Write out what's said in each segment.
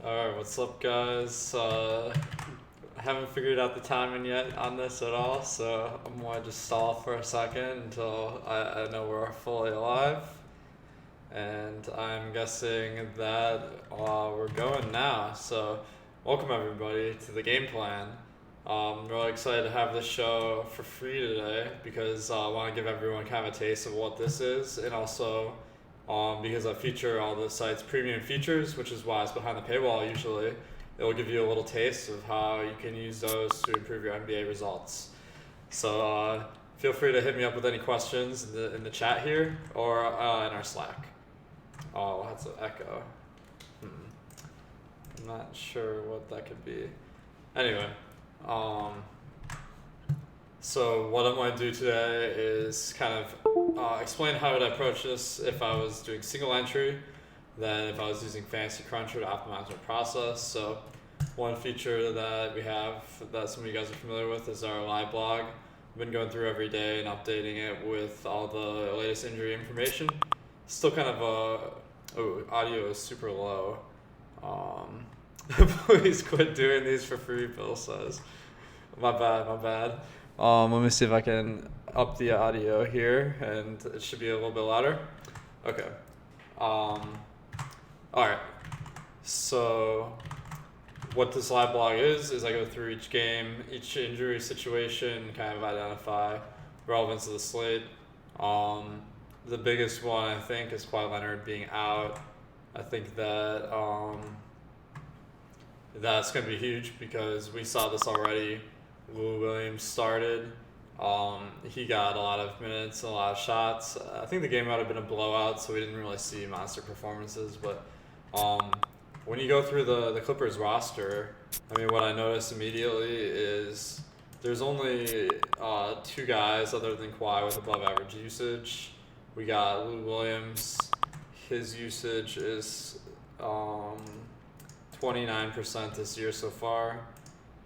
Alright, what's up, guys? I haven't figured out the timing yet on this at all, so I'm going to just stall for a second until I know we're fully alive. And I'm guessing that we're going now. So, welcome everybody to the game plan. I'm really excited to have this show for free today because I want to give everyone kind of a taste of what this is, and also because I feature all the site's premium features, which is why it's behind the paywall usually. It'll give you a little taste of how you can use those to improve your NBA results. So feel free to hit me up with any questions in the chat here or in our Slack. Oh, that's an echo. I'm not sure what that could be. Anyway, so what I'm going to do today is kind of explain how I'd approach this if I was doing single entry, then if I was using Fantasy Cruncher to optimize my process. So one feature that we have that some of you guys are familiar with is our live blog. I've been going through every day and updating it with all the latest injury information. Still kind of audio is super low. Please quit doing these for free, Bill says. My bad. Let me see if I can up the audio here, and it should be a little bit louder. Okay. Alright. So, what this live blog is I go through each game, each injury situation, kind of identify relevance of the slate. The biggest one, I think, is Kawhi Leonard being out. I think that that's going to be huge because we saw this already. Lou Williams started. He got a lot of minutes and a lot of shots. I think the game might have been a blowout, so we didn't really see monster performances. But when you go through the Clippers roster, I mean, what I noticed immediately is there's only two guys other than Kawhi with above average usage. We got Lou Williams. His usage is 29% this year so far.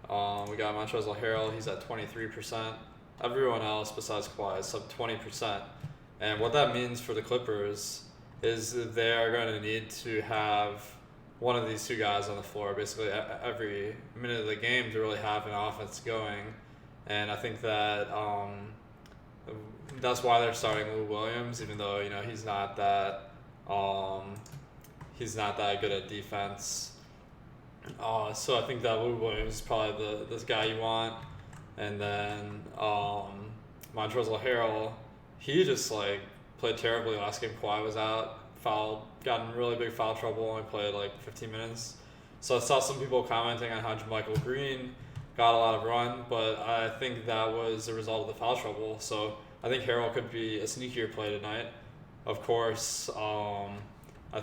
We got Montrezl Harrell, he's at 23%. Everyone else besides Kawhi is sub 20%. And what that means for the Clippers is that they are going to need to have one of these two guys on the floor basically every minute of the game to really have an offense going. And I think that that's why they're starting Lou Williams, even though he's not that good at defense. So I think that Lou Williams is probably this guy you want. And then Montrezl Harrell, he just played terribly last game. Kawhi was out, got in really big foul trouble, only played 15 minutes. So I saw some people commenting on how JaMychal Green got a lot of run, but I think that was a result of the foul trouble. So I think Harrell could be a sneakier play tonight. Of course, I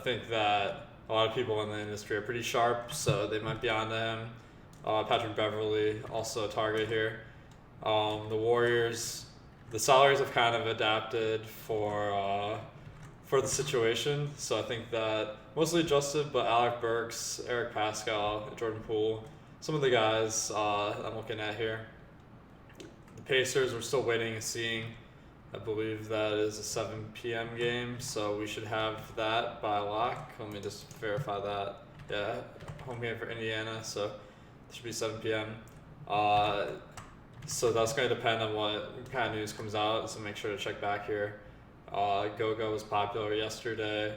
think that a lot of people in the industry are pretty sharp, so they might be on to him. Patrick Beverly, also a target here. The Warriors, the salaries have kind of adapted for the situation, so I think that mostly adjusted, but Alec Burks, Eric Pascal, Jordan Poole, some of the guys I'm looking at here. The Pacers, we're still waiting and seeing. I believe that is a 7 p.m. game, so we should have that by lock. Let me just verify that. Yeah, home game for Indiana, so it should be 7 p.m. So that's going to depend on what kind of news comes out, so make sure to check back here. Go-Go was popular yesterday.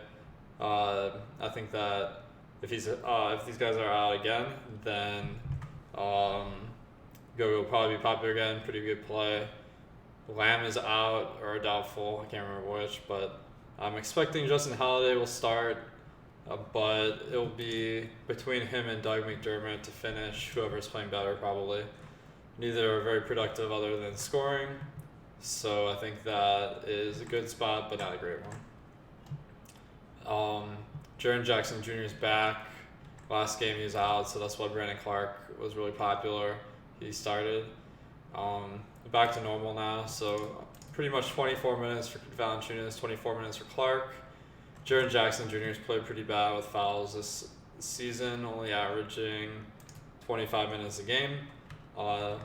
I think that if these guys are out again, then Go-Go will probably be popular again. Pretty good play. Lamb is out or doubtful. I can't remember which, but I'm expecting Justin Holiday will start, but it'll be between him and Doug McDermott to finish. Whoever's playing better, probably. Neither are very productive other than scoring, so I think that is a good spot, but not a great one. Jaren Jackson Jr. is back. Last game he was out, so that's why Brandon Clark was really popular. He started. Back to normal now, so pretty much 24 minutes for Valanciunas, 24 minutes for Clark. Jaren Jackson Jr. has played pretty bad with fouls this season, only averaging 25 minutes a game. I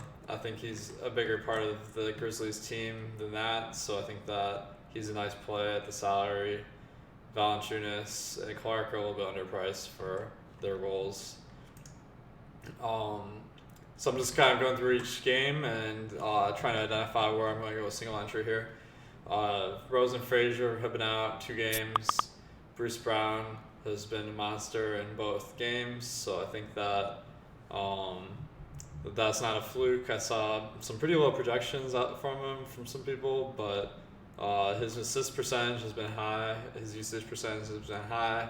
think he's a bigger part of the Grizzlies team than that, so I think that he's a nice play at the salary. Valanciunas and Clark are a little bit underpriced for their roles. So I'm just kind of going through each game and trying to identify where I'm going to go with single entry here. Rose and Frazier have been out 2 games. Bruce Brown has been a monster in both games, so I think that that's not a fluke. I saw some pretty low projections out from him from some people, but his assist percentage has been high. His usage percentage has been high.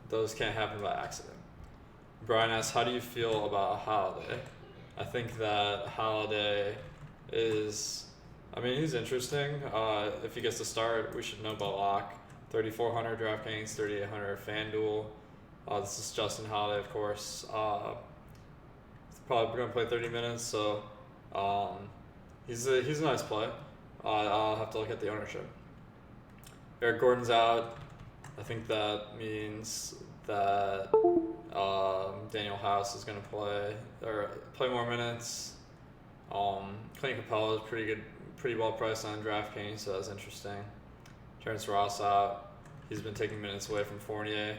Those can't happen by accident. Brian asks, how do you feel about Holiday? I think that Holiday is, he's interesting. If he gets to start, we should know about lock. 3,400 DraftKings, 3,800 FanDuel. This is Justin Holiday, of course. He's probably going to play 30 minutes, so he's a nice play. I'll have to look at the ownership. Eric Gordon's out. I think that means that Daniel House is going to play more minutes. Clint Capella is pretty well priced on DraftKings, so that's interesting. Terrence Ross out. He's been taking minutes away from Fournier.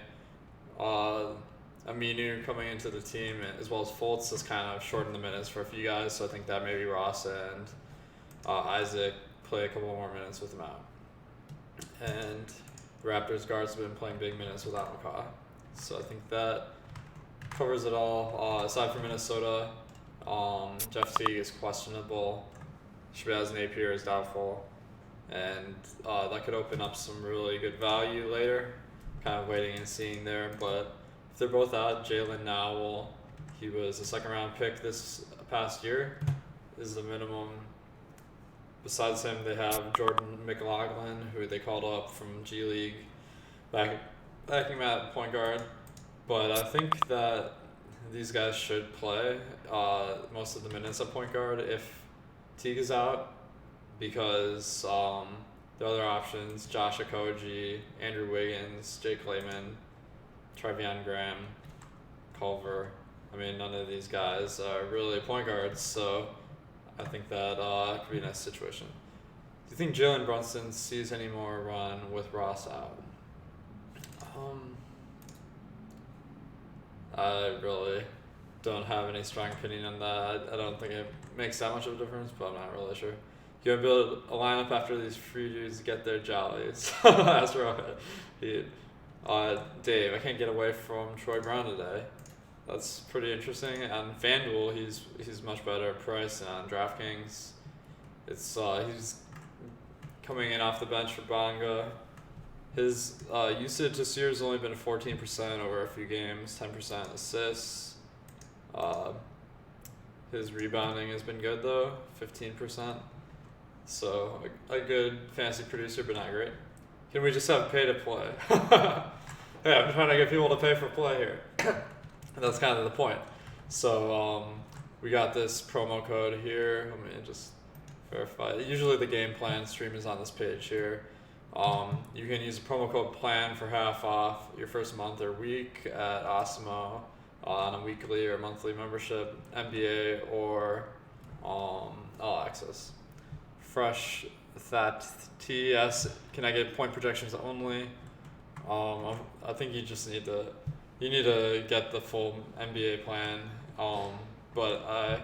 Aminu coming into the team, as well as Fultz, has kind of shortened the minutes for a few guys, so I think that maybe Ross and Isaac play a couple more minutes with him out. And the Raptors guards have been playing big minutes without McCaw. So I think that covers it all. Aside from Minnesota, Jeff Teague is questionable. Shabazz Napier is doubtful. And that could open up some really good value later. Kind of waiting and seeing there. But if they're both out, Jalen Nowell, he was a second-round pick this past year, is the minimum. Besides him, they have Jordan McLaughlin, who they called up from G League, backing him at point guard. But I think that these guys should play most of the minutes at point guard if Teague is out, because the other options, Josh Okogie, Andrew Wiggins, Jake Clayman, Trevion Graham, Culver, none of these guys are really point guards, so I think that could be a nice situation. Do you think Jalen Brunson sees any more run with Ross out? I really don't have any strong opinion on that. I don't think it makes that much of a difference, but I'm not really sure. You gonna build a lineup after these free dudes get their jollies? That's right. Dave, I can't get away from Troy Brown today. That's pretty interesting. On FanDuel, he's much better priced than on DraftKings. He's coming in off the bench for Bonga. His usage this year has only been 14% over a few games, 10% assists. His rebounding has been good though, 15%. So a good fantasy producer, but not great. Can we just have pay to play? Hey, I'm trying to get people to pay for play here. That's kind of the point. So we got this promo code here. Let me just verify. Usually the game plan stream is on this page here. You can use a promo code PLAN for half off your first month or week at Awesemo on a weekly or monthly membership, NBA or All Access. Fresh That TS, can I get point projections only? I think you just need to get the full NBA plan. But I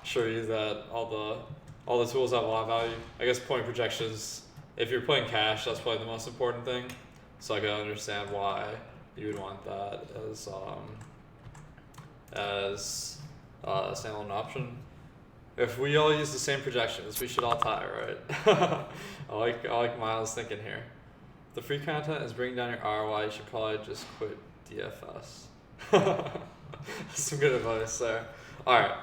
assure you that all the tools have a lot of value. I guess point projections, if you're playing cash, that's probably the most important thing. So I can understand why you would want that as a standalone option. If we all use the same projections, we should all tie, right? I like Miles' thinking here. If the free content is bringing down your ROI, you should probably just quit DFS. Some good advice there. All right.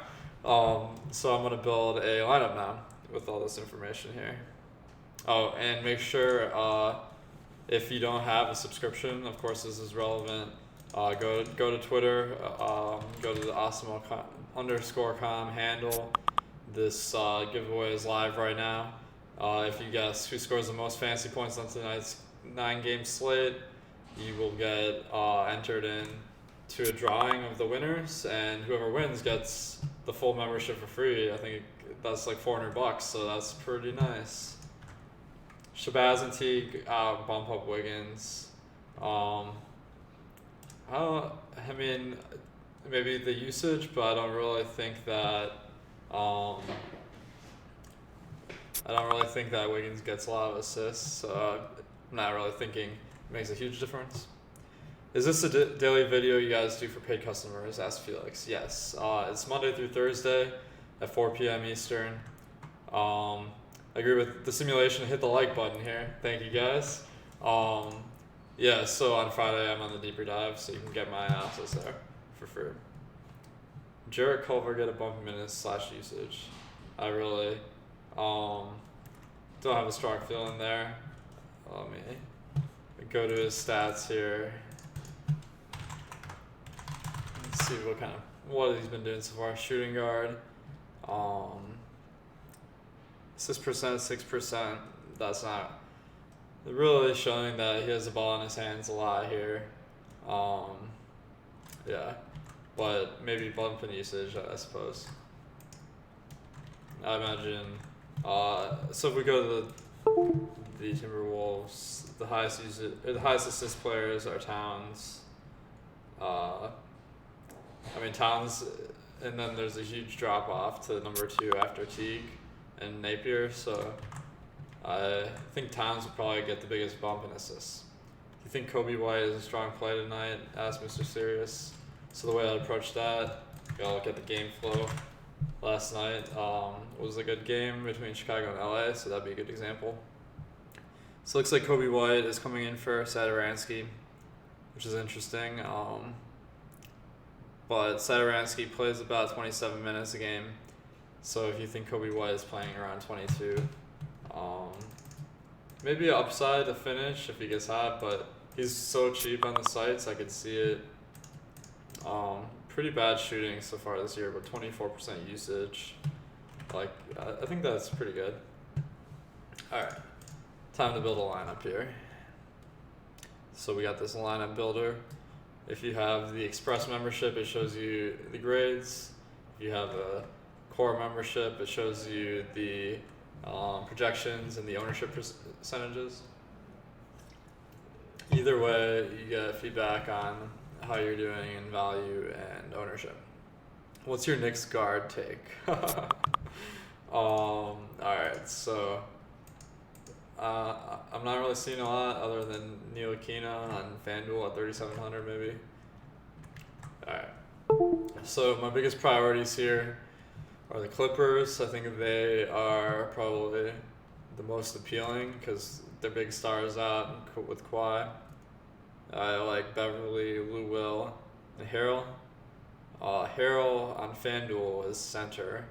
So I'm gonna build a lineup now with all this information here. Oh, and make sure if you don't have a subscription, of course this is relevant. Go to Twitter. Go to the Awesemo_com handle. This giveaway is live right now. If you guess who scores the most fantasy points on tonight's 9-game slate, you will get entered in to a drawing of the winners, and whoever wins gets the full membership for free. I think that's like $400, so that's pretty nice. Shabazz and Teague bump up Wiggins. I mean, maybe the usage, but I don't really think that. Um, I don't really think that Wiggins gets a lot of assists. So I'm not really thinking it makes a huge difference. Is this a daily video you guys do for paid customers? Asked Felix. Yes. It's Monday through Thursday at 4 p.m. Eastern. I agree with the simulation. Hit the like button here. Thank you guys. Yeah, so on Friday I'm on the deeper dive, so you can get my analysis there for free. Jarrett Culver get a bump in minutes / usage. I really don't have a strong feeling there. Let me go to his stats here. Let's see what he's been doing so far. Shooting guard. Assist percent 6%. That's not really showing that he has the ball in his hands a lot here. Yeah, but maybe bump in usage, I suppose. I imagine. So if we go to the Timberwolves, the highest assist players are Towns. Towns, and then there's a huge drop off to number 2 after Teague and Napier. So I think Towns would probably get the biggest bump in assists. Do you think Kobe White is a strong play tonight? Asked Mr. Serious. So the way I approach that, gotta look at the game flow. Last night was a good game between Chicago and LA, so that'd be a good example. So it looks like Kobe White is coming in for Satoransky, which is interesting. But Satoransky plays about 27 minutes a game. So if you think Kobe White is playing around 22, maybe an upside to finish if he gets hot, but he's so cheap on the sites, I could see it. Pretty bad shooting so far this year, but 24% usage. I think that's pretty good. Alright, time to build a lineup here. So we got this lineup builder. If you have the Express membership, it shows you the grades. If you have a core membership, it shows you the projections and the ownership percentages. Either way, you get feedback on how you're doing in value and ownership. What's your Knicks guard take? Alright, so I'm not really seeing a lot other than Neil Aquino on FanDuel at 3,700 maybe. Alright, so my biggest priorities here are the Clippers. I think they are probably the most appealing because their big stars out with Kawhi. I like Beverly, Lou Will, and Harrell. Harrell on FanDuel is center.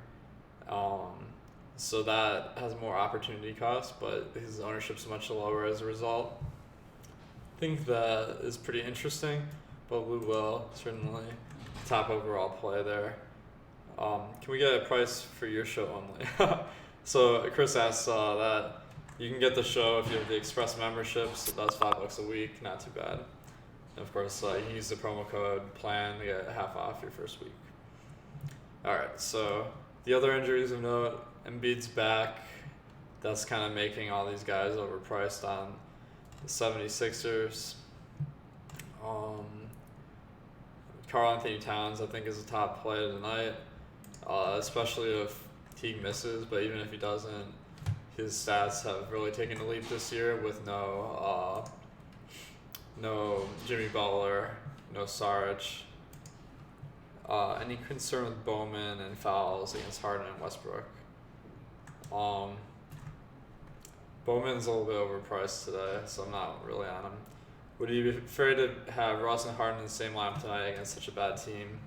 So that has more opportunity cost, but his ownership's much lower as a result. I think that is pretty interesting, but Lou Will, certainly top overall play there. Can we get a price for your show only? So Chris asked that you can get the show if you have the Express membership, so that's $5 a week, not too bad. And of course, you can use the promo code PLAN to get half off your first week. Alright, so the other injuries of note, Embiid's back. That's kind of making all these guys overpriced on the 76ers. Karl Anthony Towns, I think, is a top play tonight, especially if Teague misses, but even if he doesn't, his stats have really taken a leap this year with no Jimmy Butler, no Saric. Any concern with Bowman and fouls against Harden and Westbrook? Bowman's a little bit overpriced today, so I'm not really on him. Would you be afraid to have Ross and Harden in the same lineup tonight against such a bad team?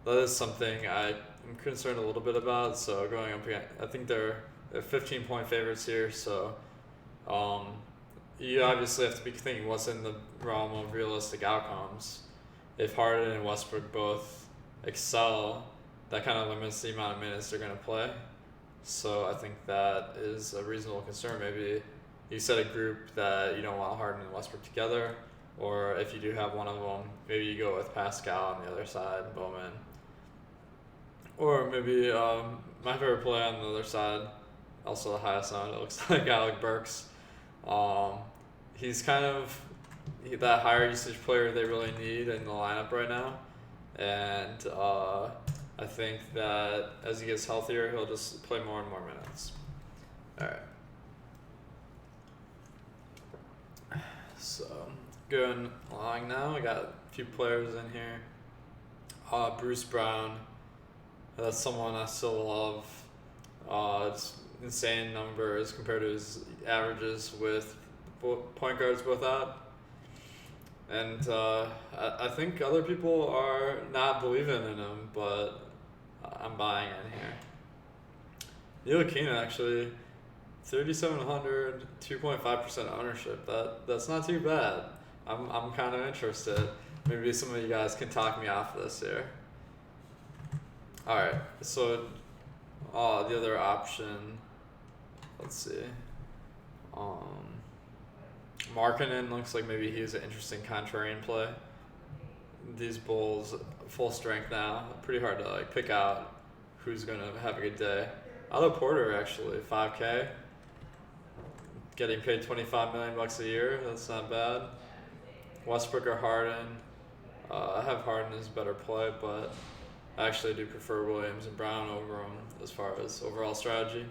That is something I'm concerned a little bit about. So going up again, I think they're 15-point favorites here. So you obviously have to be thinking what's in the realm of realistic outcomes. If Harden and Westbrook both excel, that kind of limits the amount of minutes they're going to play. So I think that is a reasonable concern. Maybe you set a group that you don't want Harden and Westbrook together, or if you do have one of them, maybe you go with Pascal on the other side, Bowman. Or maybe my favorite play on the other side, also the highest owned, it looks like Alec Burks. He's kind of that higher usage player they really need in the lineup right now. And I think that as he gets healthier, he'll just play more and more minutes. All right. So going along now, I got a few players in here. Bruce Brown, that's someone I still love. It's insane numbers compared to his averages with point guards both out. And I think other people are not believing in him, but I'm buying in here. Ntilikina actually, 3,700, 2.5% ownership. That's not too bad. I'm kind of interested. Maybe some of you guys can talk me off this here. All right, so the other option, let's see. Markkanen looks like maybe he's an interesting contrarian play. These Bulls full strength now. Pretty hard to like pick out who's gonna have a good day. Otto Porter actually, 5K. Getting paid $25 million a year. That's not bad. Westbrook or Harden. I have Harden as a better play, but I actually do prefer Williams and Brown over him as far as overall strategy.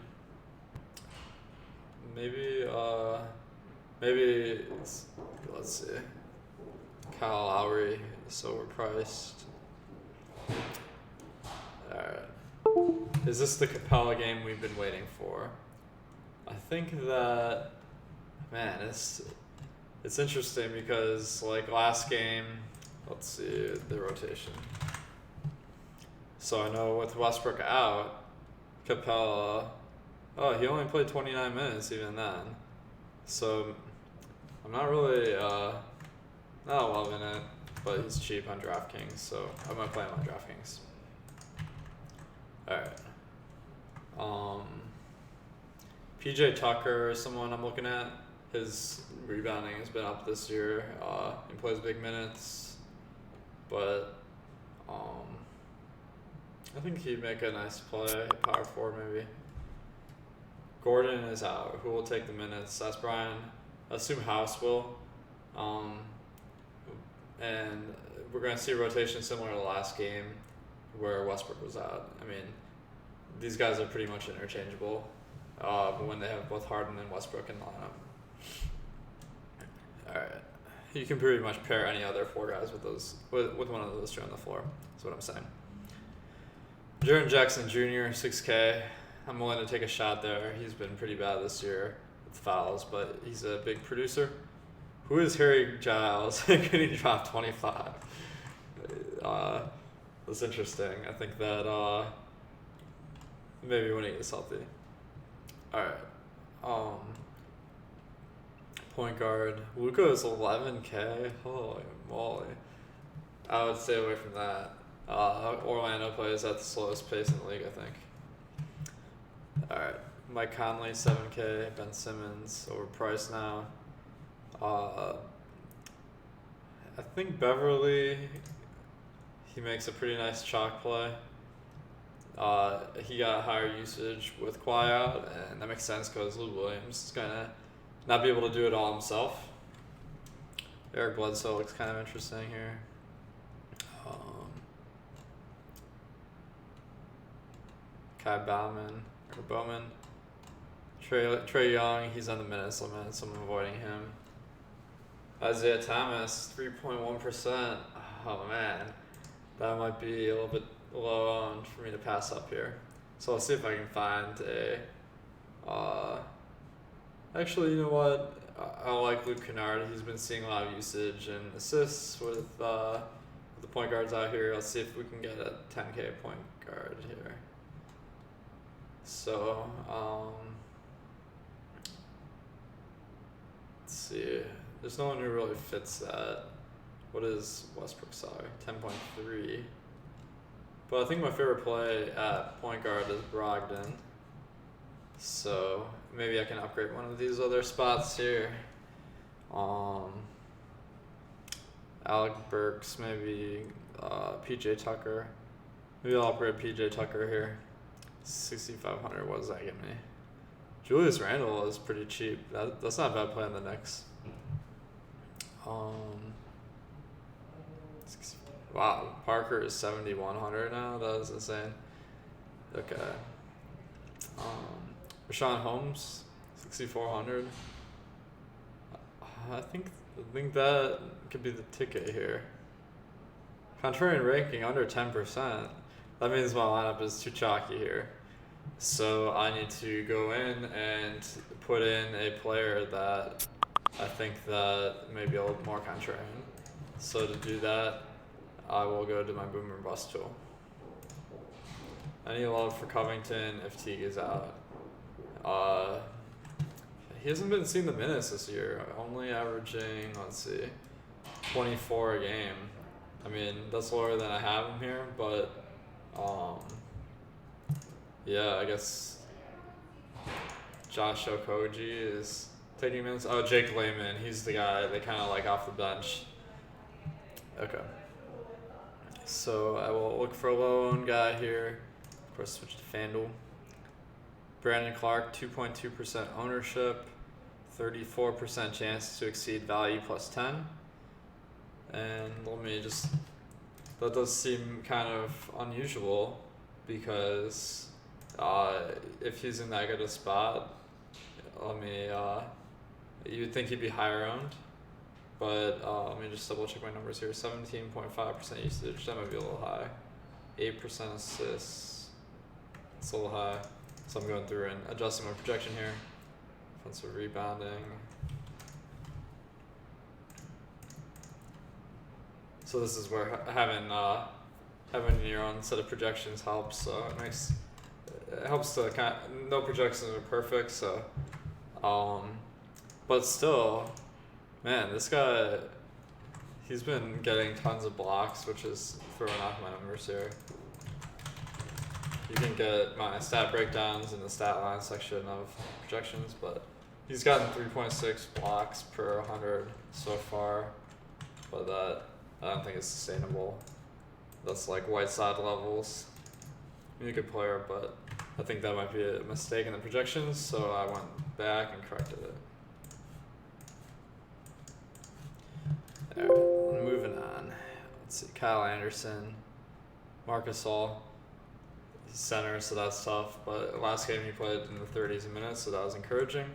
Maybe let's see. Kyle Lowry is so overpriced. Alright. Is this the Capella game we've been waiting for? I think that, man, it's interesting because like last game, let's see the rotation. So I know with Westbrook out, Capella, he only played 29 minutes even then. So I'm not really not loving it, but he's cheap on DraftKings, so I might play him on DraftKings. Alright. PJ Tucker is someone I'm looking at. His rebounding has been up this year. He plays big minutes, but I think he'd make a nice play, power forward maybe. Gordon is out. Who will take the minutes? That's Brian. I assume House will. And we're going to see a rotation similar to the last game where Westbrook was out. I mean, these guys are pretty much interchangeable when they have both Harden and Westbrook in the lineup. All right. You can pretty much pair any other four guys with one of those two on the floor. That's what I'm saying. Jaren Jackson Jr., 6K. I'm willing to take a shot there. He's been pretty bad this year with fouls, but he's a big producer. Who is Harry Giles? Could he drop 25? That's interesting. I think that maybe when he gets healthy. All right. Point guard. Luka is 11K. Holy moly. I would stay away from that. Orlando plays at the slowest pace in the league, I think. Alright. Mike Conley, 7K. Ben Simmons, overpriced now. I think Beverly, he makes a pretty nice chalk play. He got higher usage with Kawhi out, and that makes sense because Lou Williams is going to not be able to do it all himself. Eric Bledsoe looks kind of interesting here. Kai Bowman. Trae Young, he's on the minutes limit, so I'm avoiding him. Isaiah Thomas, 3.1%. Oh man, that might be a little bit low owned for me to pass up here. So I'll see if I can find a. Actually, you know what? I like Luke Kennard. He's been seeing a lot of usage and assists with the point guards out here. Let's see if we can get a 10K point guard here. So, let's see. There's no one who really fits that. What is Westbrook's salary? 10.3. But I think my favorite play at point guard is Brogdon. So maybe I can upgrade one of these other spots here. Alec Burks, maybe PJ Tucker. Maybe I'll upgrade PJ Tucker here. 6,500. What does that get me? Julius Randle is pretty cheap. That's not a bad play on the Knicks. Um, wow, Parker is 7,100 now. That is insane. Okay. Rashawn Holmes, 6,400. I think that could be the ticket here. Contrarian ranking under 10%. That means my lineup is too chalky here. So I need to go in and put in a player that I think that may be a little more contrarian. So to do that, I will go to my boomer bust tool. Any love for Covington if Teague is out. He hasn't been seeing the minutes this year. Only averaging, let's see, 24 a game. I mean, that's lower than I have him here, but yeah, I guess Josh Okogie is taking minutes. Oh, Jake Layman, he's the guy they kind of like off the bench. Okay. So I will look for a low-owned guy here. Of course, switch to FanDuel. Brandon Clark, 2.2% ownership, 34% chance to exceed value plus 10. And let me just, that does seem kind of unusual because if he's in that good a spot, you'd think he'd be higher owned. But let me just double check my numbers here. 17.5% usage, that might be a little high. 8% assists, it's a little high. So I'm going through and adjusting my projection here. Offensive rebounding. So this is where having your own set of projections helps. So it helps to no projections are perfect. So, but still, man, this guy, he's been getting tons of blocks, which is throwing off my numbers here. You can get my stat breakdowns in the stat line section of projections, but he's gotten 3.6 blocks per 100 so far, but that I don't think is sustainable. That's like Whiteside levels. He's a good player, but I think that might be a mistake in the projections, so I went back and corrected it. Alright, moving on. Let's see, Kyle Anderson, Marcus All. Center, so that's tough, but last game he played in the 30s minutes, so that was encouraging.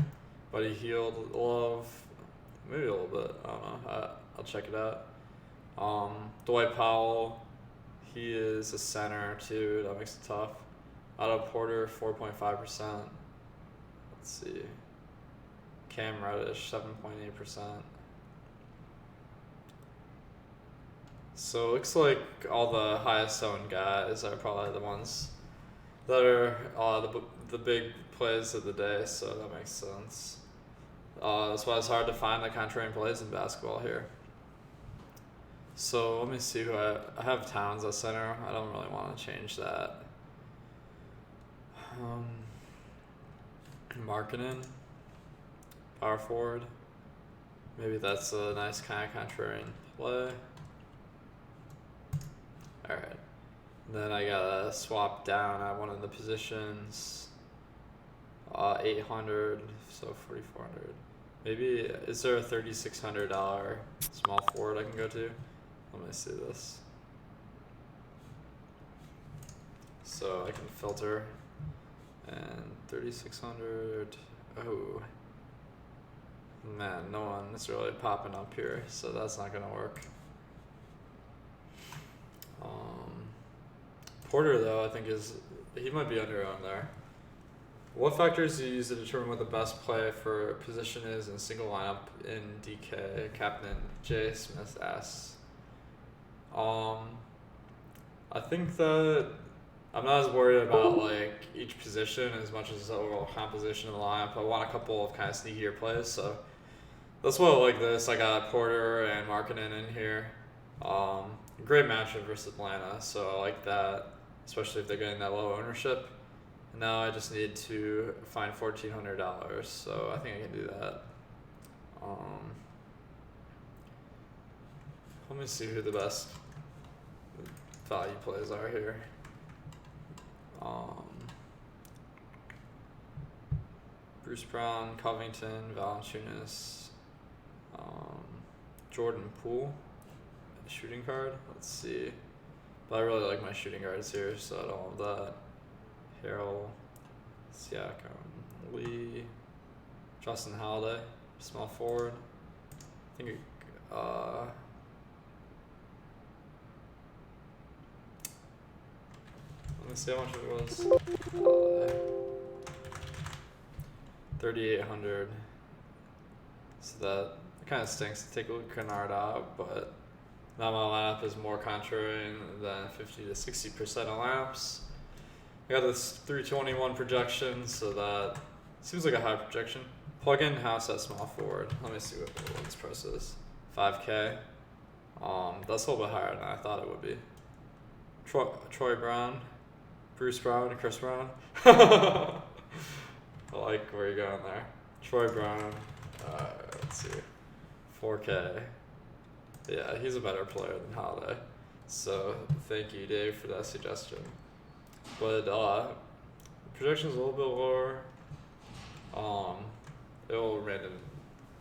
But he healed Love, maybe a little bit, I don't know, I'll check it out. Dwight Powell, he is a center too, that makes it tough. Otto Porter, 4.5%. Let's see. Cam Reddish, 7.8%. So it looks like all the highest owned guys are probably the ones that are the big plays of the day, so that makes sense. That's why it's hard to find the contrarian plays in basketball here. So let me see who I have Towns at center. I don't really want to change that. Markkanen, power forward. Maybe that's a nice kind of contrarian play. All right. Then I gotta swap down at one of the positions. 800, so 4,400. Maybe, is there a $3,600 small forward I can go to? Let me see this. So I can filter, and 3,600. Oh, man, no one is really popping up here, so that's not gonna work. Porter, though, I think he might be under owned there. What factors do you use to determine what the best play for a position is in single lineup in DK? Captain J. Smith asks. I think that I'm not as worried about like each position as much as the overall composition of the lineup. I want a couple of kind of sneakier plays, so that's why I like this. I got Porter and Markkanen in here. Great matchup versus Atlanta, so I like that, especially if they're getting that low ownership. Now I just need to find $1,400, so I think I can do that. Let me see who the best value plays are here. Bruce Brown, Covington, Valanciunas, Jordan Poole shooting card. Let's see. But I really like my shooting guards here, so I don't love that. Harrell, Siakam, Lee, Justin Holiday, small forward. I think let me see how much it was. 3,800. So that kind of stinks to take Kennard out, but now my lineup is more contrarian than 50 to 60% of lineups. I got this 321 projection, so that seems like a high projection. Plug in house at small forward. Let me see what this price is. 5K. That's a little bit higher than I thought it would be. Troy Brown, Bruce Brown, and Chris Brown. I like where you're going there. Troy Brown. Let's see. 4K. Yeah, he's a better player than Holiday. So thank you, Dave, for that suggestion. But projection's a little bit lower. It will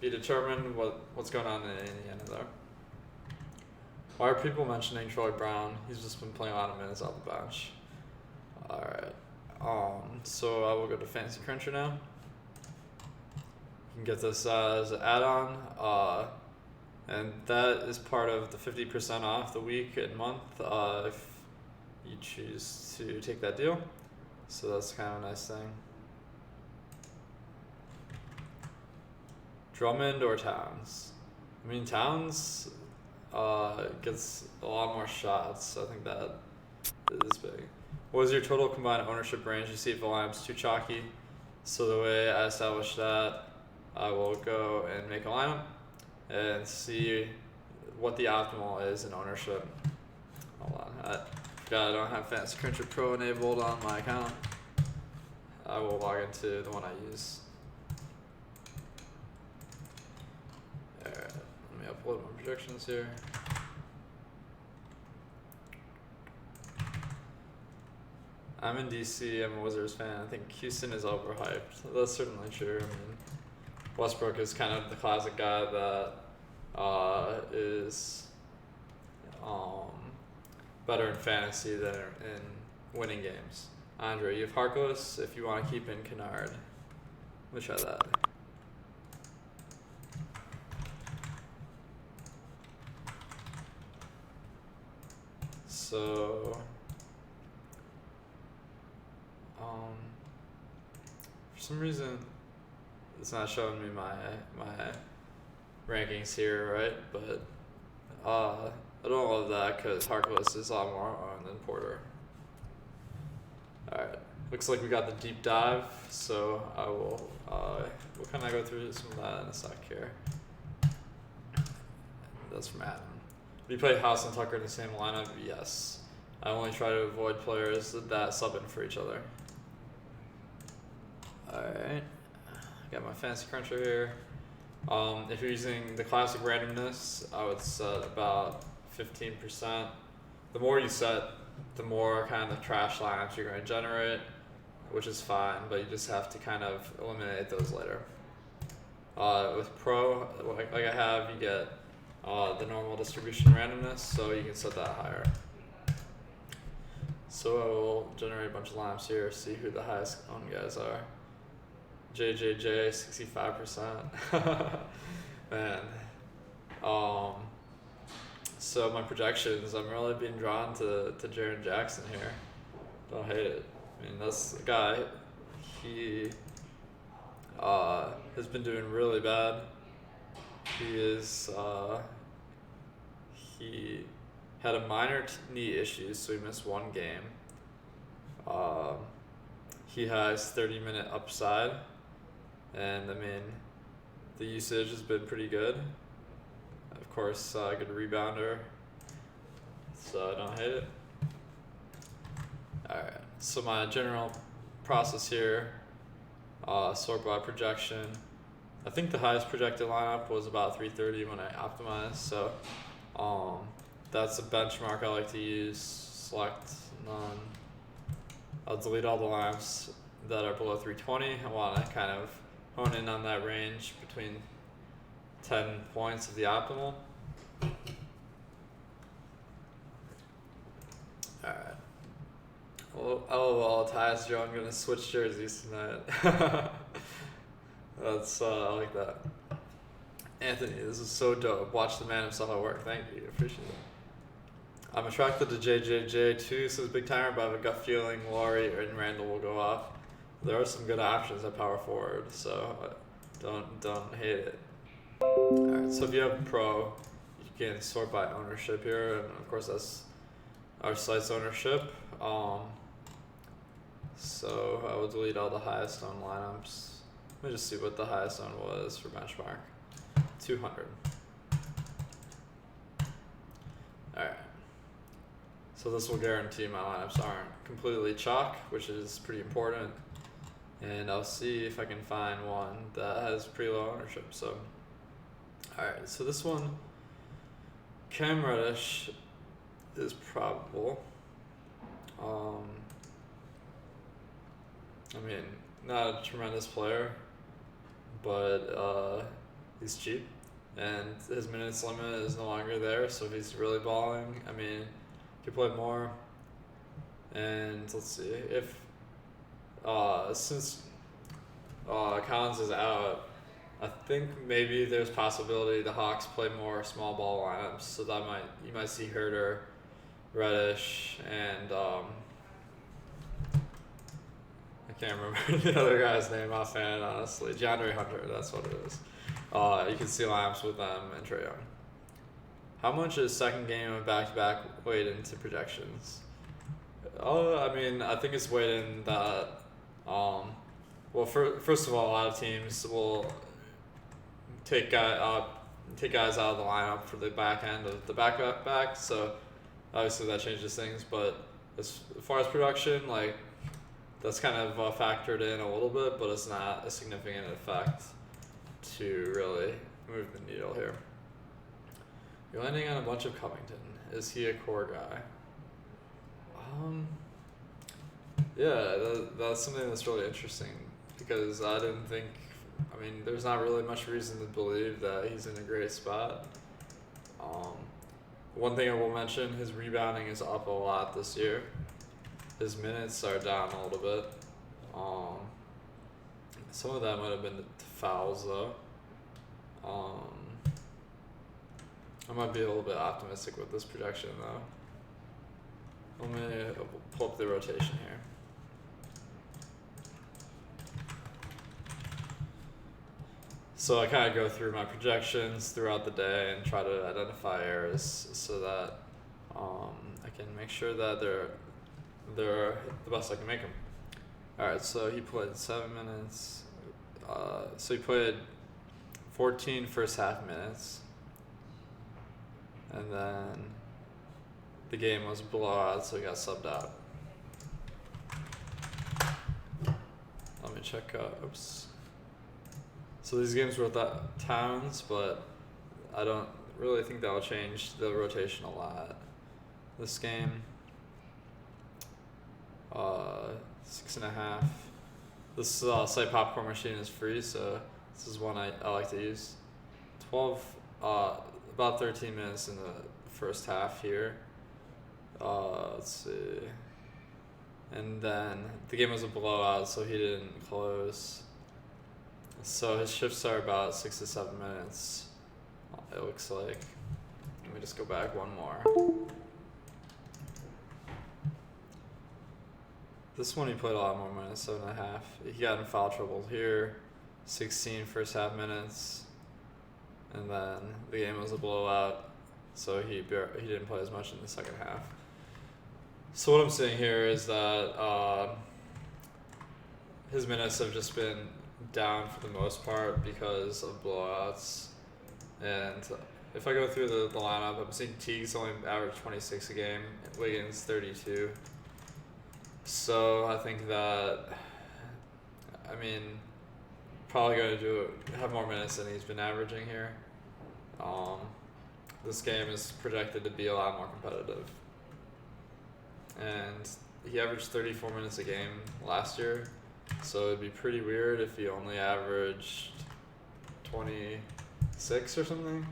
be determined what's going on in Indiana there. Why are people mentioning Troy Brown? He's just been playing a lot of minutes off the bench. Alright. So I will go to Fantasy Cruncher now. You can get this as an add-on. And that is part of the 50% off the week and month if you choose to take that deal. So that's kind of a nice thing. Drummond or Towns? I mean, Towns gets a lot more shots. I think that is big. What is your total combined ownership range? You see if the lineup's too chalky. So the way I establish that, I will go and make a lineup and see what the optimal is in ownership. Hold on, I forgot I don't have Fantasy Cruncher Pro enabled on my account. I will log into the one I use. Alright, let me upload my projections here. I'm in DC, I'm a Wizards fan. I think Houston is overhyped. That's certainly true. I mean, Westbrook is kind of the classic guy that is better in fantasy than in winning games. Andre, you have Harkless if you want to keep in Kennard. Let me try that. So, for some reason, it's not showing me my rankings here, right? But I don't love that because Harkless is a lot more on than Porter. Alright, looks like we got the deep dive, so I will we'll kind of go through some of that in a sec here. That's from Adam. Do you play House and Tucker in the same lineup? Yes. I only try to avoid players that sub in for each other. Alright. Got my Fantasy Cruncher here. If you're using the classic randomness, I would set about 15%. The more you set, the more kind of trash lineups you're going to generate, which is fine, but you just have to kind of eliminate those later. With Pro, like I have, you get the normal distribution randomness, so you can set that higher. So I will generate a bunch of lineups here, see who the highest owned guys are. JJJ, 65%. Man. So my projections, I'm really being drawn to Jaren Jackson here. Don't hate it. I mean, that's the guy. He has been doing really bad. He had a minor knee issue, so he missed one game. He has 30-minute upside, and I mean, the usage has been pretty good. Of course, good rebounder, so I don't hate it. Alright, so my general process here, sort by projection. I think the highest projected lineup was about 330 when I optimized, so that's a benchmark I like to use. Select none. I'll delete all the lineups that are below 320. I want to kind of hone in on that range between 10 points of the optimal. Alright. Well, LOL, Tyus Joe, I'm gonna switch jerseys tonight. That's, I like that. Anthony, this is so dope. Watch the man himself at work. Thank you. Appreciate it. I'm attracted to JJJ too, says Big Timer, but I have a gut feeling Laurie and Randall will go off. There are some good options at power forward, so don't hate it. Alright, so if you have pro, you can sort by ownership here, and of course that's our site's ownership. So I will delete all the highest owned lineups. Let me just see what the highest owned was for benchmark. 200. Alright. So this will guarantee my lineups aren't completely chalk, which is pretty important. And I'll see if I can find one that has pretty low ownership. So, alright, so this one, Cam Reddish is probable. I mean, not a tremendous player, but he's cheap, and his minutes limit is no longer there. So if he's really balling, I mean, he could play more. And let's see if since Collins is out, I think maybe there's possibility the Hawks play more small ball lineups. So that you might see Herter, Reddish, and I can't remember the other guy's name offhand, honestly. DeAndre Hunter, that's what it is. You can see lineups with them and Trae Young. How much is second game of back-to-back weighed into projections? I mean, I think it's weighed in that. Well, first of all, a lot of teams will take guys out of the lineup for the back end of the back. So obviously that changes things. But as far as production, like, that's kind of factored in a little bit, but it's not a significant effect to really move the needle here. You're landing on a bunch of Covington. Is he a core guy? Yeah, that's something that's really interesting, because I didn't think, I mean, there's not really much reason to believe that he's in a great spot. One thing I will mention, his rebounding is up a lot this year. His minutes are down a little bit. Some of that might have been fouls though. I might be a little bit optimistic with this projection though. Let me pull up the rotation here. So I kind of go through my projections throughout the day and try to identify errors so that I can make sure that they're the best I can make them. Alright, so he played 7 minutes. So he played 14 first half minutes. And then the game was a blowout, so he got subbed out. Let me check oops. So these games were at Towns, but I don't really think that will change the rotation a lot. This game, 6.5. This site popcorn machine is free, so this is one I like to use. 12, about 13 minutes in the first half here. Let's see. And then the game was a blowout, so he didn't close. So his shifts are about 6 to 7 minutes, it looks like. Let me just go back one more. This one he played a lot more minutes, 7.5. He got in foul trouble here, 16 first half minutes, and then the game was a blowout, so he didn't play as much in the second half. So what I'm saying here is that his minutes have just been down for the most part because of blowouts. And if I go through the lineup, I'm seeing Teague's only average 26 a game, Wiggins 32. So I think that, I mean, probably going to have more minutes than he's been averaging here. This game is projected to be a lot more competitive. And he averaged 34 minutes a game last year, so it'd be pretty weird if he only averaged 26 or something.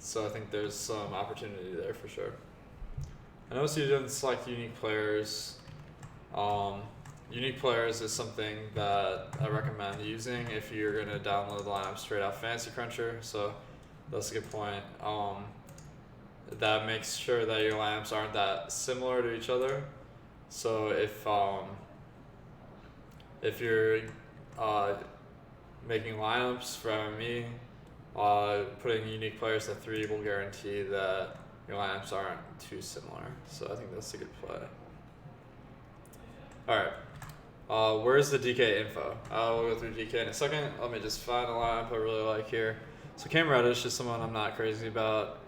So I think there's some opportunity there for sure. I noticed you didn't select unique players. Unique players is something that I recommend using if you're going to download the lineup straight out Fantasy Cruncher. So that's a good point. That makes sure that your lineups aren't that similar to each other. So if you're making lineups for MME, putting unique players to 3 will guarantee that your lineups aren't too similar. So I think that's a good play. Alright, where's the DK info? We'll go through DK in a second. Let me just find a lineup I really like here. So Cam Reddish is someone I'm not crazy about.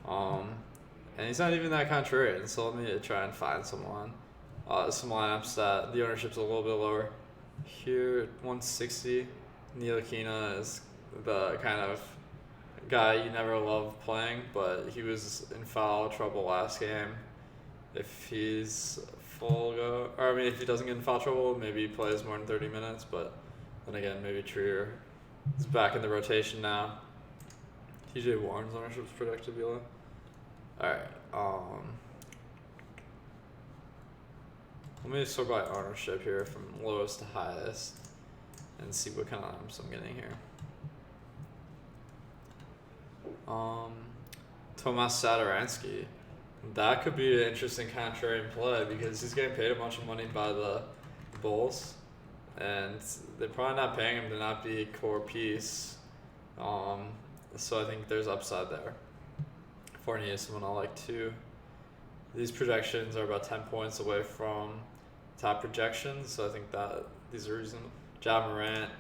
And he's not even that contrarian, so let me try and find someone. Some lineups that the ownership's a little bit lower. Here, 160. Ntilikina is the kind of guy you never love playing, but he was in foul trouble last game. If he's full go, or I mean, if he doesn't get in foul trouble, maybe he plays more than 30 minutes, but then again, maybe Trier is back in the rotation now. TJ Warren's ownership's projected below. Alright, let me sort by ownership here from lowest to highest and see what kind of items I'm getting here. Tomas Satoransky. That could be an interesting contrarian play because he's getting paid a bunch of money by the Bulls, and they're probably not paying him to not be a core piece. So I think there's upside there. Fournier is someone I like too. These projections are about 10 points away from top projections, so I think that these are reasonable. Ja Morant,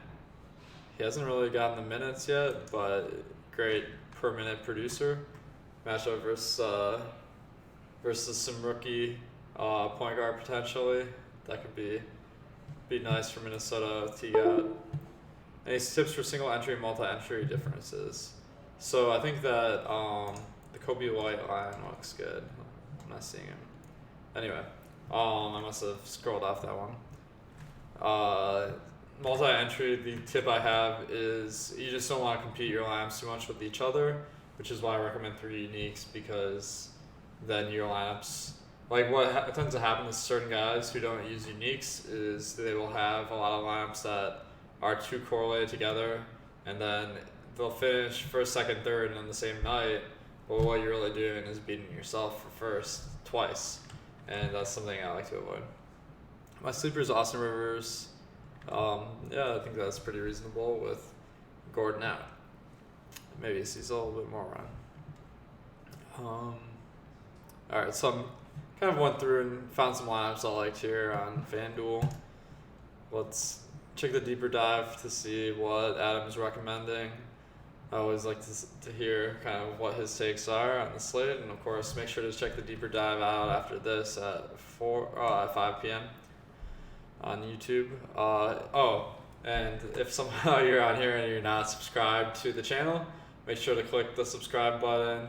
he hasn't really gotten the minutes yet, but great per minute producer. Matchup versus some rookie point guard potentially. That could be nice for Minnesota to get. Any tips for single entry and multi-entry differences? So I think that the Kobe White line looks good. I'm not seeing him. Anyway, I must have scrolled off that one. Multi-entry, the tip I have is you just don't want to compete your lineups too much with each other, which is why I recommend 3 uniques, because then your lineups, like what tends to happen to certain guys who don't use uniques is they will have a lot of lineups that are too correlated together, and then they'll finish first, second, third on the same night. But what you're really doing is beating yourself for first twice, and that's something I like to avoid. My sleeper is Austin Rivers. Yeah, I think that's pretty reasonable with Gordon out. Maybe he sees a little bit more run. Alright, so I'm kind of went through and found some lineups I liked here on FanDuel. Let's check the deeper dive to see what Adam's recommending. I always like to hear kind of what his takes are on the slate, and of course make sure to check the deeper dive out after this at 5 p.m. on YouTube. And if somehow you're on here and you're not subscribed to the channel, make sure to click the subscribe button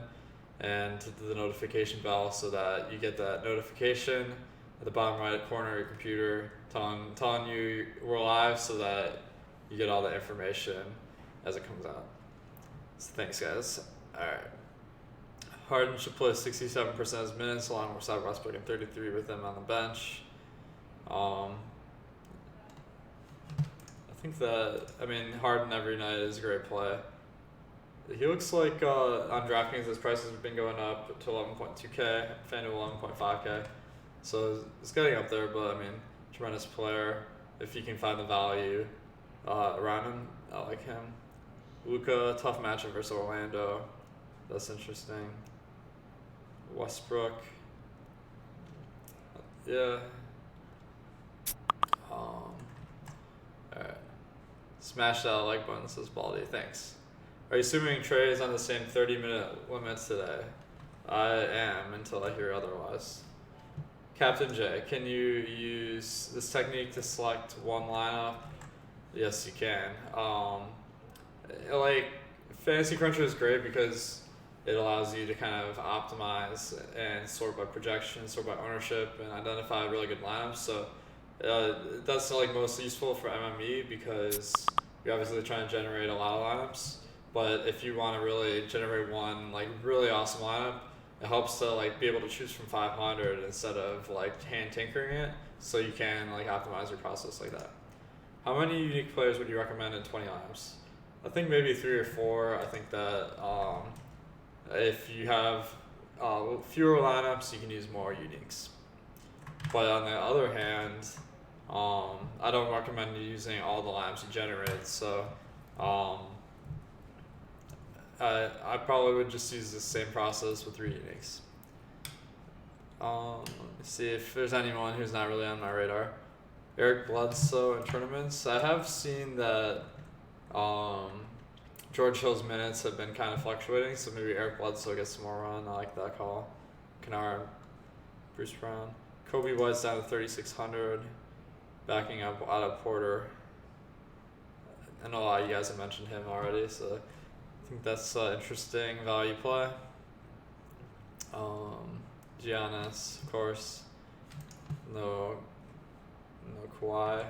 and the notification bell so that you get that notification at the bottom right corner of your computer telling you we're live, so that you get all the information as it comes out. So thanks, guys. Alright. Harden should play 67% of his minutes along with Westbrook and 33 with him on the bench. I think that, Harden every night is a great play. He looks like on DraftKings his prices have been going up to 11.2K, FanDuel 11.5K. So it's getting up there, but tremendous player. If you can find the value around him, I like him. Luka, tough matchup versus Orlando. That's interesting. Westbrook. Yeah. Alright. Smash that like button, says Baldy. Thanks. Are you assuming Trey is on the same 30-minute limits today? I am, until I hear otherwise. Captain J, can you use this technique to select one lineup? Yes, you can. Fantasy Cruncher is great because it allows you to kind of optimize and sort by projection, sort by ownership, and identify really good lineups. So that's most useful for MME because you're obviously trying to generate a lot of lineups. But if you want to really generate one like really awesome lineup, it helps to like be able to choose from 500 instead of like hand tinkering it, so you can like optimize your process like that. How many unique players would you recommend in 20 lineups? I think maybe 3 or 4. I think that if you have fewer lineups, you can use more uniques. But on the other hand, I don't recommend using all the lineups you generate. So I probably would just use the same process with 3 uniques. Let me see if there's anyone who's not really on my radar. Eric Bledsoe in tournaments. I have seen that George Hill's minutes have been kind of fluctuating, so maybe Eric Bledsoe gets some more run. I like that call. Kennard, Bruce Brown. Kobe White's down to 3,600, backing up out of Porter. I know a lot of you guys have mentioned him already, so I think that's interesting value play. Giannis, of course. No Kawhi.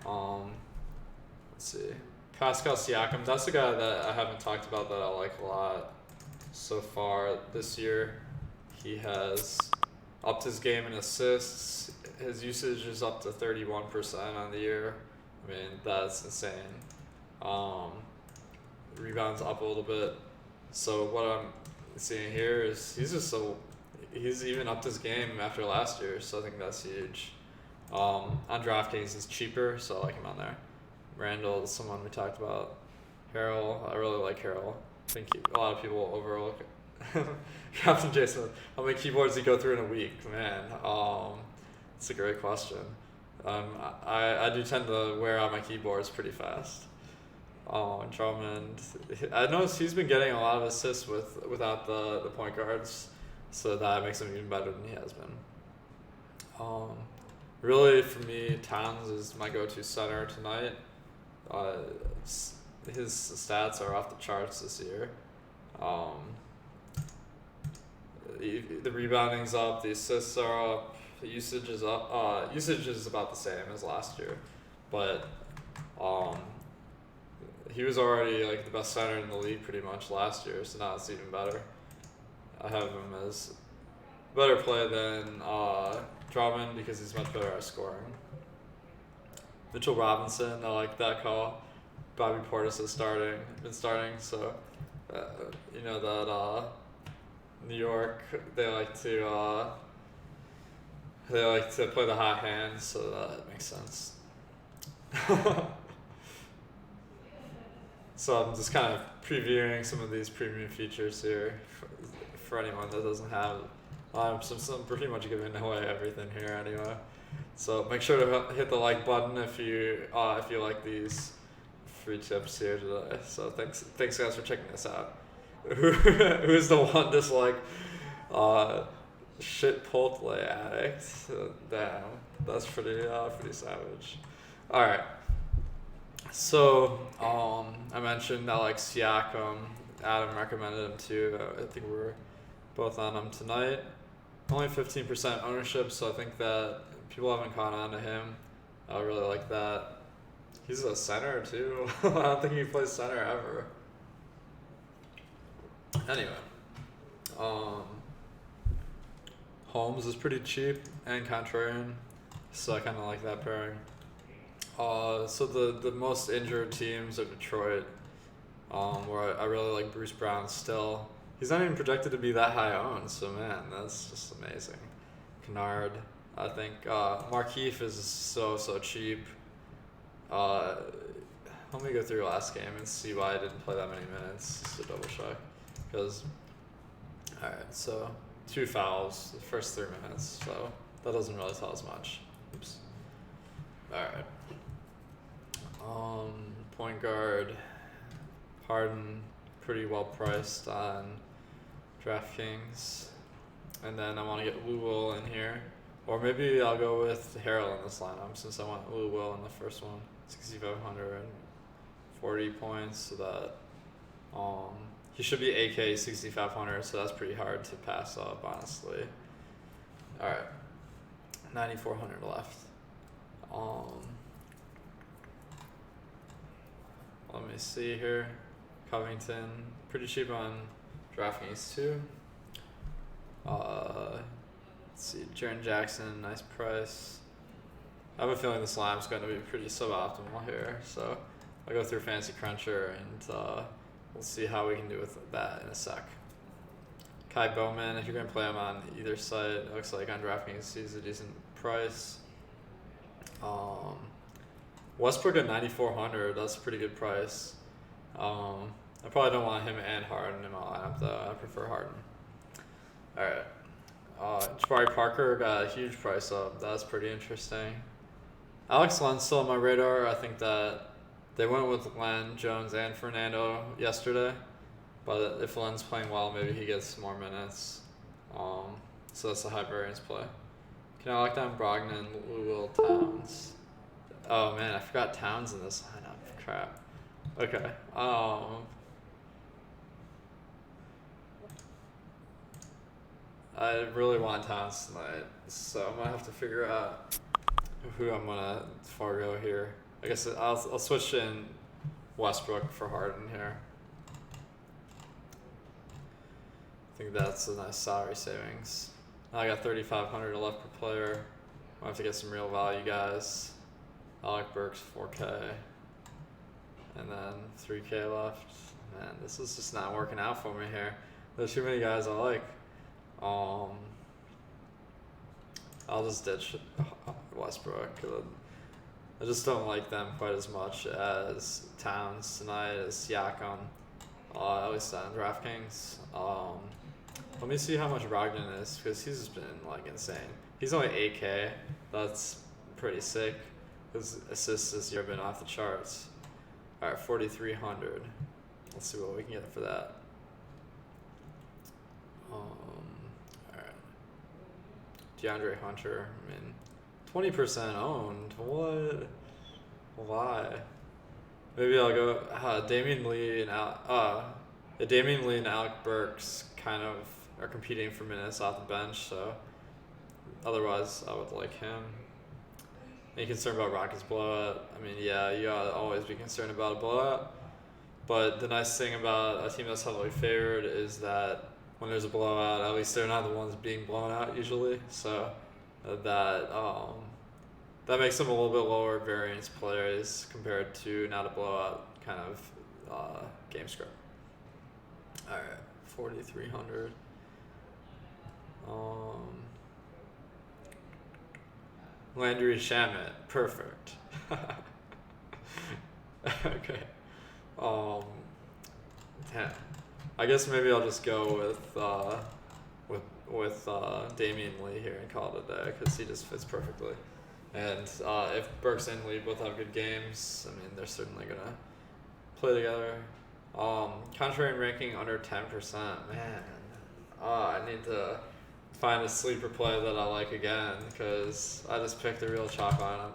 Let's see. Pascal Siakam, that's the guy that I haven't talked about that I like a lot so far this year. He has upped his game in assists. His usage is up to 31% on the year. I mean, that's insane. Rebounds up a little bit. So what I'm seeing here is he's even upped his game after last year, so I think that's huge. On DraftKings, it's cheaper, so I like him on there. Randall is someone we talked about. Harrell, I really like Harrell. I think a lot of people overlook Captain Jason. How many keyboards do you go through in a week? Man, it's a great question. I do tend to wear out my keyboards pretty fast. Drummond, I noticed he's been getting a lot of assists without the point guards, so that makes him even better than he has been. Really, for me, Towns is my go-to center tonight. His stats are off the charts this year. The rebounding's up, the assists are up, the usage is up. Usage is about the same as last year, but he was already like the best center in the league pretty much last year, so now it's even better. I have him as better play than Drummond because he's much better at scoring. Mitchell Robinson, I like that call. Bobby Portis has been starting, so you know that New York they like to play the hot hand, so that makes sense. So I'm just kind of previewing some of these premium features here for anyone that doesn't have. I'm pretty much giving away everything here anyway. So make sure to hit the like button if you like these free tips here today. So thanks guys for checking this out. Who's the one dislike? Shit Chipotle addict. Damn, that's pretty savage. All right. So I mentioned I like Siakam. Adam recommended him too. I think we're both on him tonight. Only 15% ownership, so I think that people haven't caught on to him. I really like that. He's a center too. I don't think he plays center ever. Anyway, Holmes is pretty cheap and contrarian, so I kind of like that pairing. So the most injured teams are Detroit, where I really like Bruce Brown still. He's not even projected to be that high owned, so man, that's just amazing. Kennard, I think Markieff is so cheap. Let me go through last game and see why I didn't play that many minutes, just to double check. Because, alright, so 2 fouls the first 3 minutes, so that doesn't really tell us much. Oops. Alright. Point guard, Harden, pretty well priced on DraftKings. And then I want to get Lou Will in here. Or maybe I'll go with Harrell in this lineup since I want Lou Will in the first one. 6,540 points, so that he should be AK 6,500, so that's pretty hard to pass up, honestly. Alright. 9,400 left. Let me see here. Covington, pretty cheap on DraftKings too. Let's see, Jaren Jackson, nice price. I have a feeling this line's going to be pretty suboptimal here, so I'll go through Fantasy Cruncher and we'll see how we can do with that in a sec. Kai Bowman, if you're going to play him on either site, it looks like on DraftKings he's a decent price. Westbrook at 9,400, that's a pretty good price. I probably don't want him and Harden in my lineup though. I prefer Harden. Alright. Jabari Parker got a huge price up. That's pretty interesting. Alex Len's still on my radar. I think that they went with Len, Jones, and Fernando yesterday. But if Len's playing well, maybe he gets some more minutes. So that's a high variance play. Can I lock down Brogdon, Will Towns? Oh man, I forgot Towns in this lineup. Crap. Okay. I really want Towns tonight, so I'm gonna have to figure out who I'm gonna forgo here. I guess I'll switch in Westbrook for Harden here. I think that's a nice salary savings. Now I got 3,500 left per player. I'll have to get some real value guys. Alec Burks 4K, and then 3K left. Man, this is just not working out for me here. There's too many guys I like. I'll just ditch Westbrook. I just don't like them quite as much as Towns tonight, as Siakam, at least on DraftKings. Let me see how much Brogdon is, because he's just been like insane. He's only 8K. That's pretty sick. His assists this year have been off the charts. Alright, 4,300. Let's see what we can get for that. Alright. DeAndre Hunter. I mean, 20% owned. What? Why? Maybe I'll go. Damian Lee and Alec Burks kind of are competing for minutes off the bench, so otherwise I would like him. Any concerned about Rockets blowout? I mean, yeah, you gotta always be concerned about a blowout. But the nice thing about a team that's heavily favored is that when there's a blowout, at least they're not the ones being blown out usually. So that makes them a little bit lower variance players compared to not a blowout kind of game script. All right, 4,300. Landry Shamet, perfect. Okay. Damn. I guess maybe I'll just go with Damian Lee here and call it a day, because he just fits perfectly. And if Burks and Lee both have good games, I mean, they're certainly gonna play together. Contrarian ranking under 10%. Man, I need to find a sleeper play that I like again, because I just picked a real chalk lineup.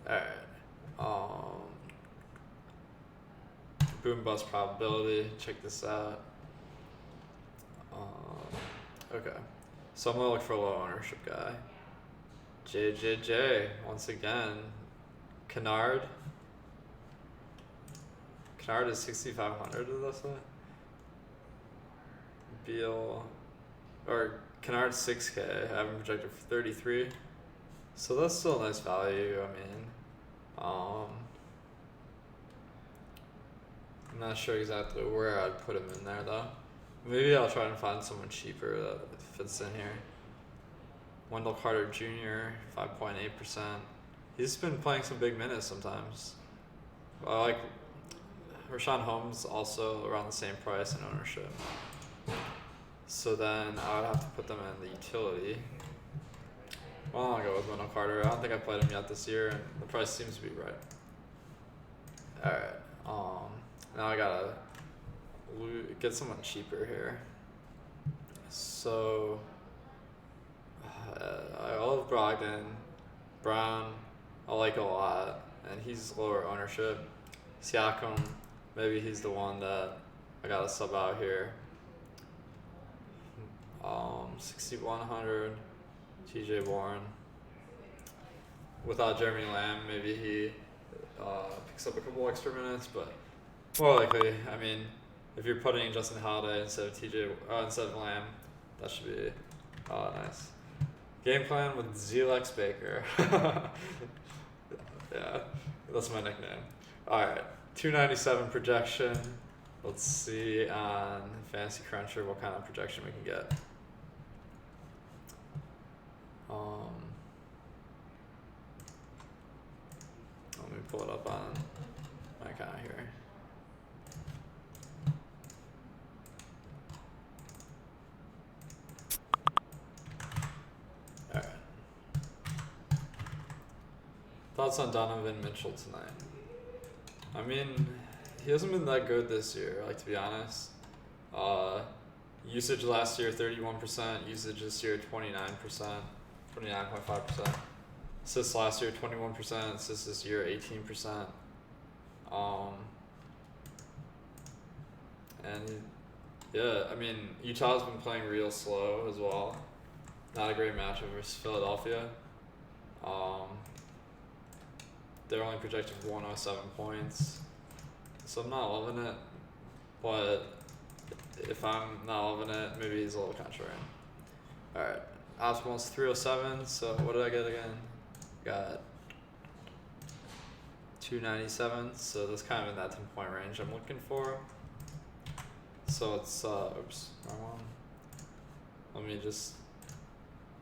Alright. Boom bust probability. Check this out. Okay. So I'm gonna look for a low ownership guy. JJJ once again. Kennard. Kennard is 6,500 of this one. Beal, or Kennard 6K. I have him projected for 33. So that's still a nice value. I mean, I'm not sure exactly where I'd put him in there though. Maybe I'll try and find someone cheaper that fits in here. Wendell Carter Jr., 5.8%. He's been playing some big minutes sometimes. I like Rashawn Holmes, also around the same price and ownership. So then I would have to put them in the utility. Well, I'll go with Wendell Carter. I don't think I played him yet this year, and the price seems to be right. Alright, now I gotta get someone cheaper here. So I love Brogdon. Brown, I like a lot, and he's lower ownership. Siakam, maybe he's the one that I gotta sub out here. 6,100. TJ Warren. Without Jeremy Lamb, maybe he picks up a couple extra minutes, but more likely, I mean, if you're putting Justin Holiday instead of instead of Lamb, that should be nice. Game plan with Zelex Baker. Yeah, that's my nickname. All right, 297 projection. Let's see on Fantasy Cruncher what kind of projection we can get. Let me pull it up on my account here. All right. Thoughts on Donovan Mitchell tonight? I mean, he hasn't been that good this year, like, to be honest. Usage last year 31%, usage this year 29%, 29.5%. Assists last year 21%, assists this year 18%. And yeah, I mean, Utah's been playing real slow as well. Not a great matchup versus Philadelphia. They're only projected for 107 points. So I'm not loving it, but if I'm not loving it, maybe he's a little contrarian. Alright, Awesemo 307, so what did I get again? Got 297, so that's kind of in that 10-point range I'm looking for. So it's, oops, wrong one.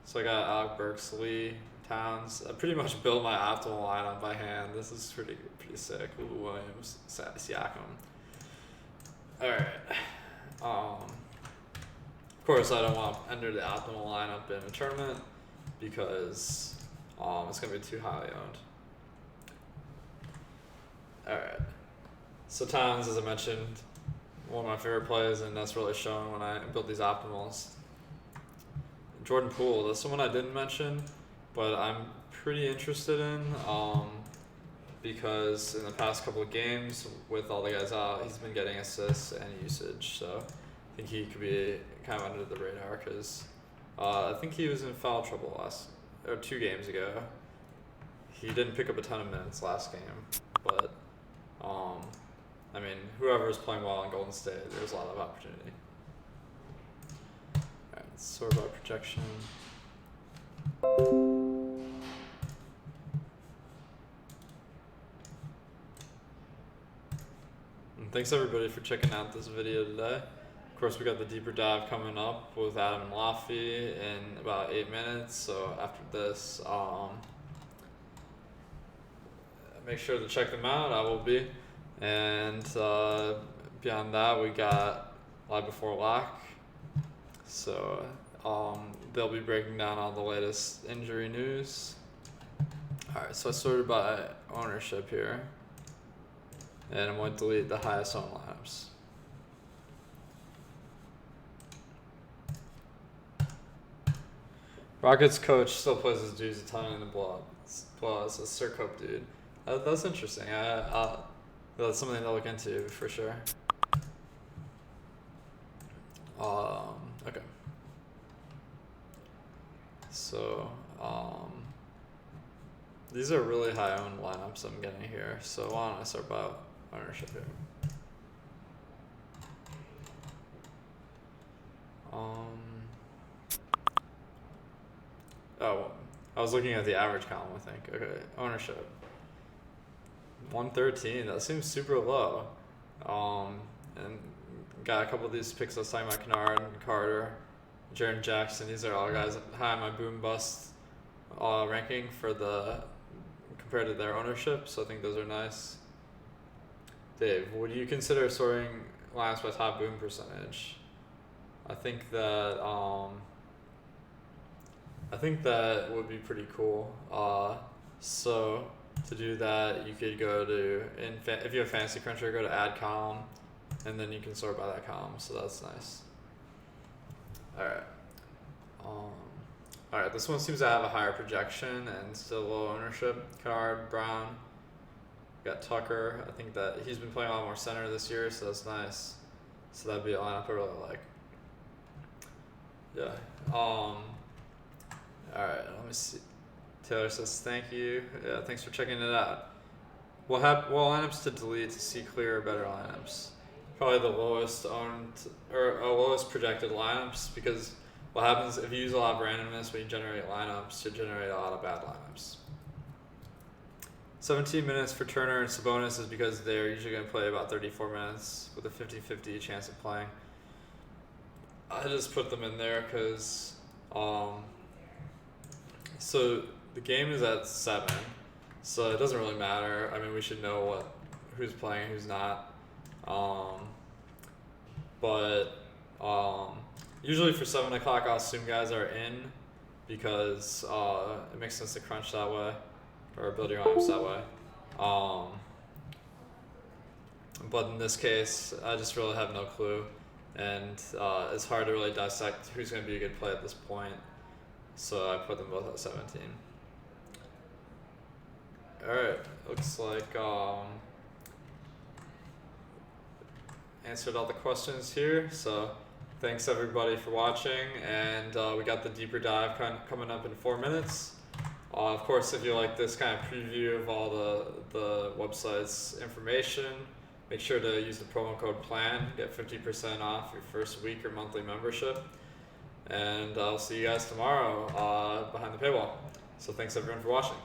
So I got Alec Burks, Lee, Towns. I pretty much built my optimal lineup by hand. This is pretty sick. Lou Williams, Siakam. Alright. Of course, I don't want to enter the optimal lineup in a tournament because it's going to be too highly owned. Alright. So Towns, as I mentioned, one of my favorite plays, and that's really shown when I built these optimals. Jordan Poole, that's someone I didn't mention, but I'm pretty interested in because in the past couple of games, with all the guys out, he's been getting assists and usage, so I think he could be kind of under the radar because I think he was in foul trouble 2 games ago. He didn't pick up a ton of minutes last game, but I mean, whoever is playing well in Golden State, there's a lot of opportunity. Alright, let's sort by projection. And thanks everybody for checking out this video today. Of course, we got the deeper dive coming up with Adam and Laffy in about 8 minutes. So after this, make sure to check them out. I will be. And beyond that, we got Live Before Lock. So they'll be breaking down all the latest injury news. Alright, so I sorted by ownership here. And I'm going to delete the highest owned lineups. Rockets coach still plays his dudes a ton in the blowout. It's a Sir Cope dude. That's interesting. That's something to look into for sure. Okay. So, these are really high owned lineups I'm getting here. So why don't I start by ownership here? Oh, I was looking at the average column, I think. Okay, ownership. 113, that seems super low. And got a couple of these picks I was talking about, Kennard, Carter, Jaren Jackson. These are all guys high on my boom bust ranking compared to their ownership, so I think those are nice. Dave, would you consider sorting lineups by top boom percentage? I think that would be pretty cool. So to do that, you could go to if you have Fantasy Cruncher, go to add column, and then you can sort by that column. So that's nice. All right. All right. This one seems to have a higher projection and still low ownership. Card Brown. Got Tucker. I think that he's been playing a lot more center this year, so that's nice. So that'd be a lineup I really like. Yeah. All right. Let me see. Taylor says thank you. Yeah. Thanks for checking it out. What lineups to delete to see clearer, better lineups? Probably the lowest owned or lowest projected lineups, because what happens if you use a lot of randomness when you generate lineups, you generate a lot of bad lineups. 17 minutes for Turner and Sabonis is because they're usually going to play about 34 minutes with a 50-50 chance of playing. I just put them in there because, so the game is at 7, so it doesn't really matter. I mean, we should know who's playing and who's not. Usually for 7 o'clock, I'll assume guys are in because it makes sense to crunch that way or build your lineups that way. But in this case, I just really have no clue, and it's hard to really dissect who's going to be a good play at this point. So I put them both at 17. All right, looks like answered all the questions here. So thanks everybody for watching, and we got the deeper dive coming up in 4 minutes. Of course, if you like this kind of preview of all the website's information, make sure to use the promo code PLAN, get 50% off your first week or monthly membership. And I'll see you guys tomorrow behind the paywall. So thanks everyone for watching.